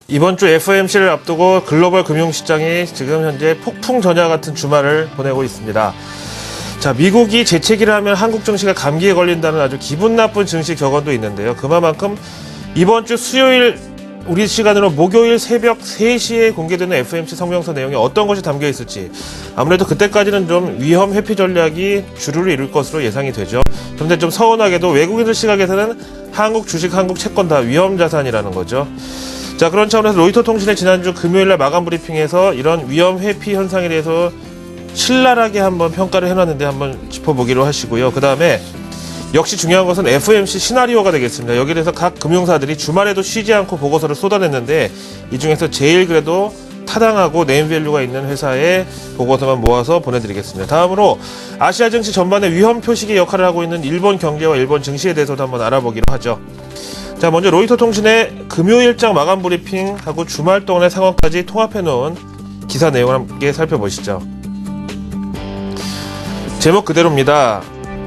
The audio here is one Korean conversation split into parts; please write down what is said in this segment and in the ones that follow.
이번 주 FOMC를 앞두고 글로벌 금융시장이 지금 현재 폭풍 전야 같은 주말을 보내고 있습니다. 자, 미국이 재채기를 하면 한국 증시가 감기에 걸린다는 아주 기분 나쁜 증시 격언도 있는데요. 그만큼 이번 주 수요일 우리 시간으로 목요일 새벽 3시에 공개되는 FOMC 성명서 내용에 어떤 것이 담겨 있을지 아무래도 그때까지는 좀 위험 회피 전략이 주류를 이룰 것으로 예상이 되죠. 그런데 좀 서운하게도 외국인들 시각에서는 한국 주식, 한국 채권 다 위험 자산이라는 거죠. 자, 그런 차원에서 로이터 통신의 지난주 금요일날 마감 브리핑에서 이런 위험 회피 현상에 대해서 신랄하게 한번 평가를 해놨는데 한번 짚어보기로 하시고요. 그 다음에 역시 중요한 것은 FOMC 시나리오가 되겠습니다. 여기에 대해서 각 금융사들이 주말에도 쉬지 않고 보고서를 쏟아냈는데 이 중에서 제일 그래도 타당하고 네임밸류가 있는 회사의 보고서만 모아서 보내드리겠습니다. 다음으로 아시아 증시 전반의 위험 표식의 역할을 하고 있는 일본 경제와 일본 증시에 대해서도 한번 알아보기로 하죠. 자, 먼저 로이터 통신의 금요일장 마감 브리핑하고 주말 동안의 상황까지 통합해놓은 기사 내용을 함께 살펴보시죠. 제목 그대로입니다.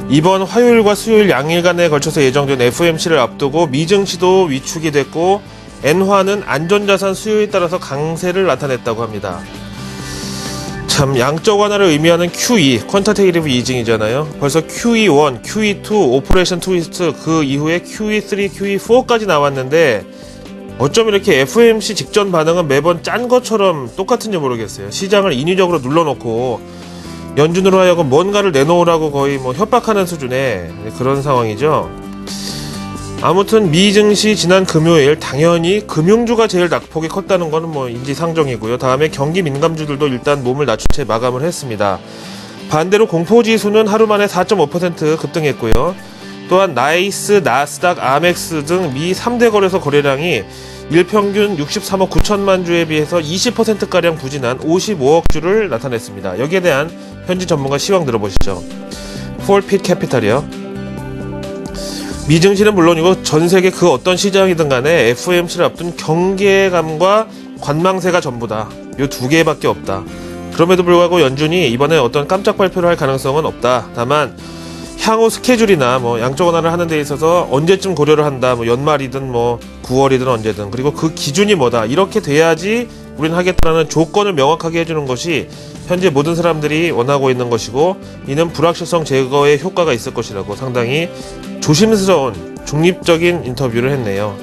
이번 화요일과 수요일 양일간에 걸쳐서 예정된 FOMC를 앞두고 미증시도 위축이 됐고 엔화는 안전자산 수요에 따라서 강세를 나타냈다고 합니다. 참, 양적 완화를 의미하는 QE, 퀀터테이티브 이징이잖아요. 벌써 QE1, QE2, 오퍼레이션 트위스트, 그 이후에 QE3, QE4까지 나왔는데 어쩜 이렇게 FOMC 직전 반응은 매번 짠 것처럼 똑같은지 모르겠어요. 시장을 인위적으로 눌러놓고 연준으로 하여금 뭔가를 내놓으라고 거의 협박하는 수준의 그런 상황이죠. 아무튼 미증시 지난 금요일 당연히 금융주가 제일 낙폭이 컸다는 거는 인지상정이고요. 다음에 경기 민감주들도 일단 몸을 낮춘 채 마감을 했습니다. 반대로 공포지수는 하루 만에 4.5% 급등했고요. 또한 나이스, 나스닥, 아멕스 등 미 3대 거래소 거래량이 일평균 63억 9천만 주에 비해서 20%가량 부진한 55억 주를 나타냈습니다. 여기에 대한 현지 전문가 시황 들어보시죠. 폴핏 캐피탈이요. 미증시는 물론이고 전 세계 그 어떤 시장이든 간에 FOMC를 앞둔 경계감과 관망세가 전부다. 요 두 개밖에 없다. 그럼에도 불구하고 연준이 이번에 어떤 깜짝 발표를 할 가능성은 없다. 다만 향후 스케줄이나 양적 완화를 하는 데 있어서 언제쯤 고려를 한다. 연말이든 9월이든 언제든. 그리고 그 기준이 뭐다. 이렇게 돼야지 우리는 하겠다는 조건을 명확하게 해주는 것이 현재 모든 사람들이 원하고 있는 것이고 이는 불확실성 제거에 효과가 있을 것이라고 상당히 조심스러운 중립적인 인터뷰를 했네요.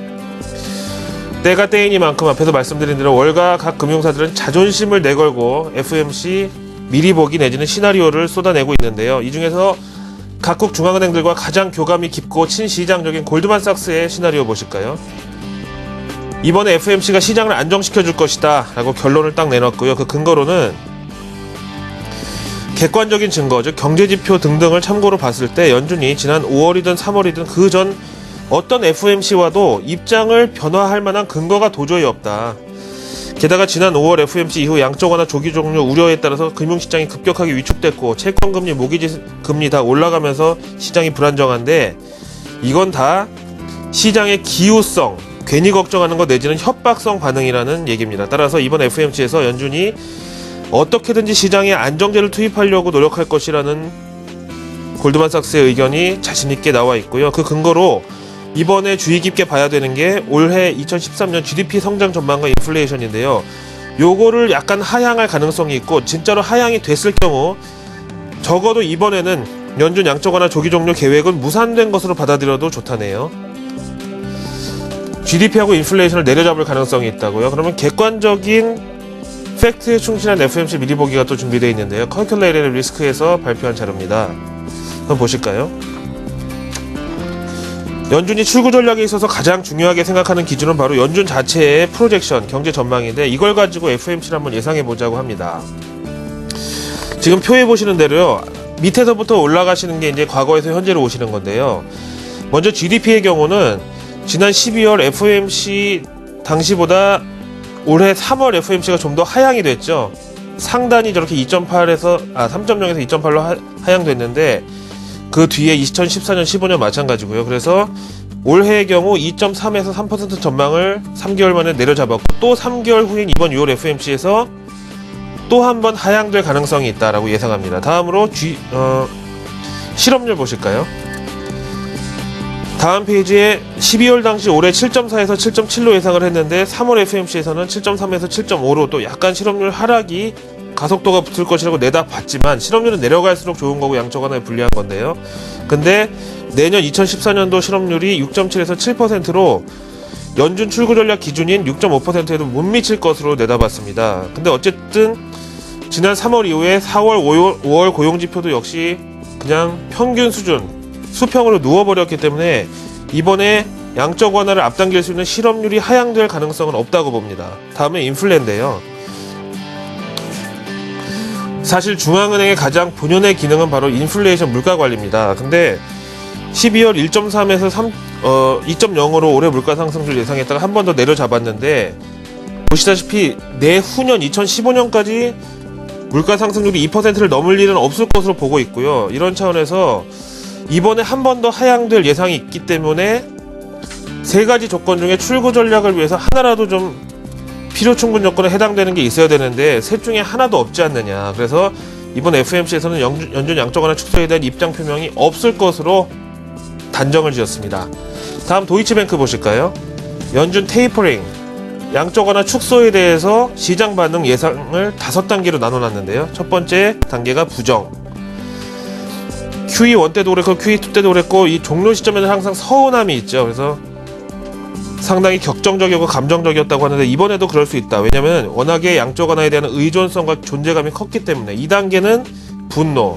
때가 때이니만큼 앞에서 말씀드린 대로 월가 각 금융사들은 자존심을 내걸고 FOMC 미리 보기 내지는 시나리오를 쏟아내고 있는데요. 이 중에서 각국 중앙은행들과 가장 교감이 깊고 친시장적인 골드만삭스의 시나리오 보실까요? 이번에 FOMC가 시장을 안정시켜줄 것이다 라고 결론을 딱 내놨고요. 그 근거로는 객관적인 증거, 즉 경제지표 등등을 참고로 봤을 때 연준이 지난 5월이든 3월이든 그 전 어떤 FOMC와도 입장을 변화할 만한 근거가 도저히 없다. 게다가 지난 5월 FOMC 이후 양적 완화 조기 종료 우려에 따라서 금융시장이 급격하게 위축됐고 채권금리, 모기지금리 다 올라가면서 시장이 불안정한데 이건 다 시장의 기우성, 괜히 걱정하는 것 내지는 협박성 반응이라는 얘기입니다. 따라서 이번 FOMC에서 연준이 어떻게든지 시장에 안정제를 투입하려고 노력할 것이라는 골드만삭스의 의견이 자신있게 나와 있고요. 그 근거로 이번에 주의 깊게 봐야 되는 게 올해 2013년 GDP 성장 전망과 인플레이션인데요. 요거를 약간 하향할 가능성이 있고 진짜로 하향이 됐을 경우 적어도 이번에는 연준 양적 완화 조기 종료 계획은 무산된 것으로 받아들여도 좋다네요. GDP하고 인플레이션을 내려잡을 가능성이 있다고요. 그러면 객관적인 팩트에 충실한 FOMC 미리 보기가 또 준비되어 있는데요. Calculated Risk에서 발표한 자료입니다. 한번 보실까요? 연준이 출구 전략에 있어서 가장 중요하게 생각하는 기준은 바로 연준 자체의 프로젝션, 경제 전망인데 이걸 가지고 FOMC를 한번 예상해보자고 합니다. 지금 표에 보시는 대로요. 밑에서부터 올라가시는 게 이제 과거에서 현재로 오시는 건데요. 먼저 GDP의 경우는 지난 12월 FOMC 당시보다 올해 3월 FOMC가 좀 더 하향이 됐죠. 상단이 저렇게 3.0에서 2.8로 하향됐는데 그 뒤에 2014년, 15년 마찬가지고요. 그래서 올해의 경우 2.3에서 3% 전망을 3개월 만에 내려잡았고 또 3개월 후인 이번 6월 FOMC에서 또 한 번 하향될 가능성이 있다라고 예상합니다. 다음으로 실업률 보실까요? 다음 페이지에 12월 당시 올해 7.4에서 7.7로 예상을 했는데 3월 FOMC에서는 7.3에서 7.5로 또 약간 실업률 하락이 가속도가 붙을 것이라고 내다봤지만 실업률은 내려갈수록 좋은 거고 양적 완화에 불리한 건데요. 근데 내년 2014년도 실업률이 6.7에서 7%로 연준 출구 전략 기준인 6.5%에도 못 미칠 것으로 내다봤습니다. 근데 어쨌든 지난 3월 이후에 4월, 5월 고용지표도 역시 그냥 평균 수준, 수평으로 누워버렸기 때문에 이번에 양적 완화를 앞당길 수 있는 실업률이 하향될 가능성은 없다고 봅니다. 다음에 인플레인데요. 사실 중앙은행의 가장 본연의 기능은 바로 인플레이션 물가 관리입니다. 근데 12월 1.3에서 2.0으로 올해 물가 상승률 예상했다가 한 번 더 내려잡았는데 보시다시피 내후년 2015년까지 물가 상승률이 2%를 넘을 일은 없을 것으로 보고 있고요. 이런 차원에서 이번에 한 번 더 하향될 예상이 있기 때문에 세 가지 조건 중에 출구 전략을 위해서 하나라도 좀 필요 충분 조건에 해당되는 게 있어야 되는데 셋 중에 하나도 없지 않느냐. 그래서 이번 FOMC에서는 연준 양적 완화 축소에 대한 입장 표명이 없을 것으로 단정을 지었습니다. 다음 도이치뱅크 보실까요? 연준 테이퍼링, 양적 완화 축소에 대해서 시장 반응 예상을 5단계로 나눠놨는데요. 첫 번째 단계가 부정. QE1 때도 그랬고 QE2 때도 그랬고 이 종료 시점에는 항상 서운함이 있죠. 그래서 상당히 격정적이고 감정적이었다고 하는데 이번에도 그럴 수 있다. 왜냐면 워낙에 양적 완화에 대한 의존성과 존재감이 컸기 때문에. 2단계는 분노.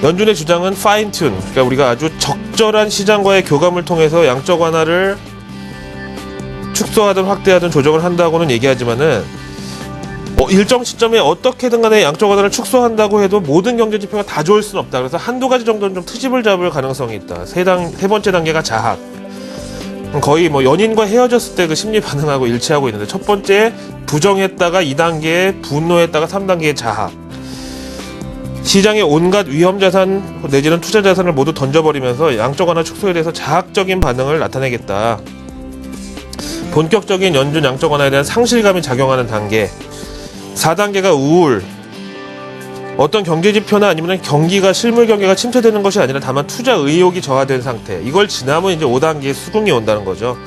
연준의 주장은 fine tune, 그러니까 우리가 아주 적절한 시장과의 교감을 통해서 양적 완화를 축소하든 확대하든 조정을 한다고는 얘기하지만은 일정 시점에 어떻게든 간에 양적 완화를 축소한다고 해도 모든 경제 지표가 다 좋을 수는 없다. 그래서 한두 가지 정도는 좀 트집을 잡을 가능성이 있다. 세 번째 단계가 자학. 거의 뭐 연인과 헤어졌을 때 그 심리 반응하고 일치하고 있는데 첫 번째 부정했다가 2단계 분노했다가 3단계의 자학. 시장의 온갖 위험 자산 내지는 투자 자산을 모두 던져버리면서 양적 완화 축소에 대해서 자학적인 반응을 나타내겠다. 본격적인 연준 양적 완화에 대한 상실감이 작용하는 단계. 4단계가 우울. 어떤 경제 지표나 아니면 경기가 실물 경기가 침체되는 것이 아니라 다만 투자 의욕이 저하된 상태. 이걸 지나면 이제 5단계의 수긍이 온다는 거죠.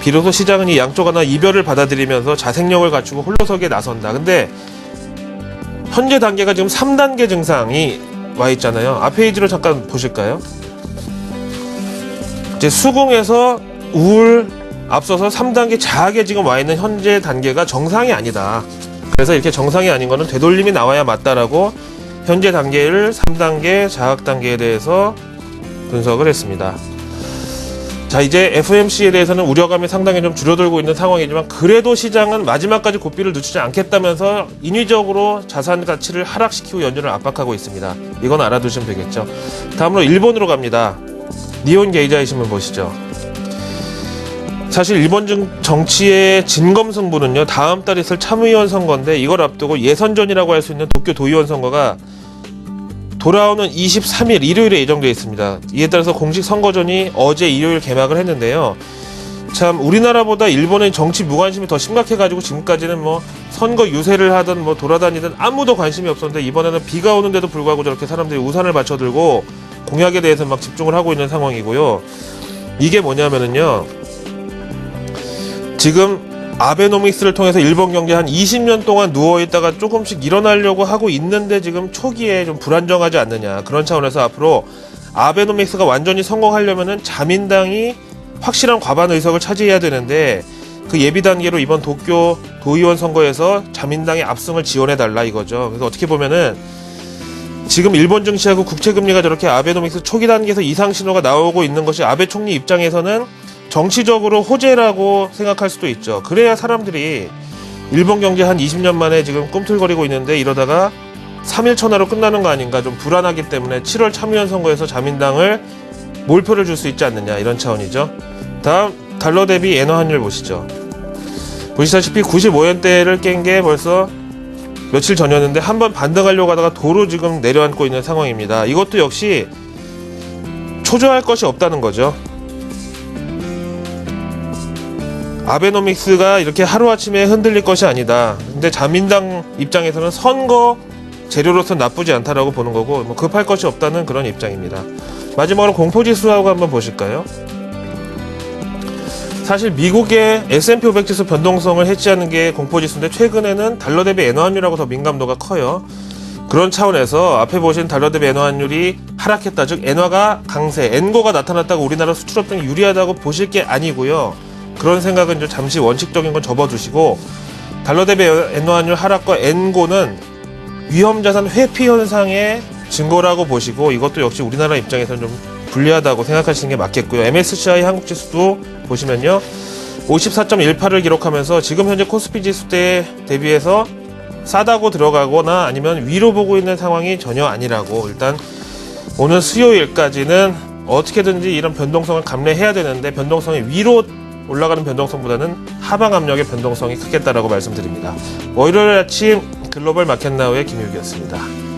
비로소 시장은 이 양적 완화 이별을 받아들이면서 자생력을 갖추고 홀로서기에 나선다. 근데 현재 단계가 지금 3단계 증상이 와 있잖아요. 앞 페이지로 잠깐 보실까요? 이제 수긍에서 우울 앞서서 3단계 자학에 지금 와 있는 현재 단계가 정상이 아니다. 그래서 이렇게 정상이 아닌 거는 되돌림이 나와야 맞다라고 현재 단계를 3단계 자학 단계에 대해서 분석을 했습니다. 자, 이제 FOMC에 대해서는 우려감이 상당히 좀 줄어들고 있는 상황이지만 그래도 시장은 마지막까지 고삐를 늦추지 않겠다면서 인위적으로 자산 가치를 하락시키고 연준을 압박하고 있습니다. 이건 알아두시면 되겠죠. 다음으로 일본으로 갑니다. 니혼 게이자의 신문 보시죠. 사실 일본 정치의 진검승부는요, 다음 달 있을 참의원 선거인데 이걸 앞두고 예선전이라고 할 수 있는 도쿄 도의원 선거가 돌아오는 23일 일요일에 예정되어 있습니다. 이에 따라서 공식 선거전이 어제 일요일 개막을 했는데요. 참 우리나라보다 일본의 정치 무관심이 더 심각해가지고 지금까지는 뭐 선거 유세를 하든 뭐 돌아다니든 아무도 관심이 없었는데 이번에는 비가 오는데도 불구하고 저렇게 사람들이 우산을 받쳐들고 공약에 대해서 막 집중을 하고 있는 상황이고요. 이게 뭐냐면은요, 지금 아베노믹스를 통해서 일본 경제 한 20년 동안 누워있다가 조금씩 일어나려고 하고 있는데 지금 초기에 좀 불안정하지 않느냐. 그런 차원에서 앞으로 아베노믹스가 완전히 성공하려면은 자민당이 확실한 과반 의석을 차지해야 되는데 그 예비 단계로 이번 도쿄 도의원 선거에서 자민당의 압승을 지원해달라 이거죠. 그래서 어떻게 보면은 지금 일본 증시하고 국채금리가 저렇게 아베노믹스 초기 단계에서 이상 신호가 나오고 있는 것이 아베 총리 입장에서는 정치적으로 호재라고 생각할 수도 있죠. 그래야 사람들이 일본 경제 한 20년 만에 지금 꿈틀거리고 있는데 이러다가 3일 천하로 끝나는 거 아닌가 좀 불안하기 때문에 7월 참의원 선거에서 자민당을 몰표를 줄 수 있지 않느냐 이런 차원이죠. 다음 달러 대비 엔화 환율 보시죠. 보시다시피 95엔대를 깬 게 벌써 며칠 전이었는데 한번 반등하려고 하다가 도로 지금 내려앉고 있는 상황입니다. 이것도 역시 초조할 것이 없다는 거죠. 아베노믹스가 이렇게 하루아침에 흔들릴 것이 아니다. 근데 자민당 입장에서는 선거 재료로서 나쁘지 않다라고 보는 거고 뭐 급할 것이 없다는 그런 입장입니다. 마지막으로 공포지수하고 한번 보실까요? 사실 미국의 S&P 500 지수 변동성을 해지하는 게 공포지수인데 최근에는 달러 대비 엔화 환율하고 더 민감도가 커요. 그런 차원에서 앞에 보신 달러 대비 엔화 환율이 하락했다, 즉 엔화가 강세, 엔고가 나타났다고 우리나라 수출업 등이 유리하다고 보실 게 아니고요. 그런 생각은 좀 잠시 원칙적인 건 접어두시고 달러 대비 엔화 환율 하락과 엔고는 위험자산 회피 현상의 증거라고 보시고 이것도 역시 우리나라 입장에서는 좀 불리하다고 생각하시는 게 맞겠고요. MSCI 한국지수도 보시면요. 54.18을 기록하면서 지금 현재 코스피 지수 때 대비해서 싸다고 들어가거나 아니면 위로 보고 있는 상황이 전혀 아니라고 일단 오늘 수요일까지는 어떻게든지 이런 변동성을 감내해야 되는데 변동성이 위로 올라가는 변동성보다는 하방 압력의 변동성이 크겠다라고 말씀드립니다. 월요일 아침 글로벌 마켓나우의 김유기였습니다.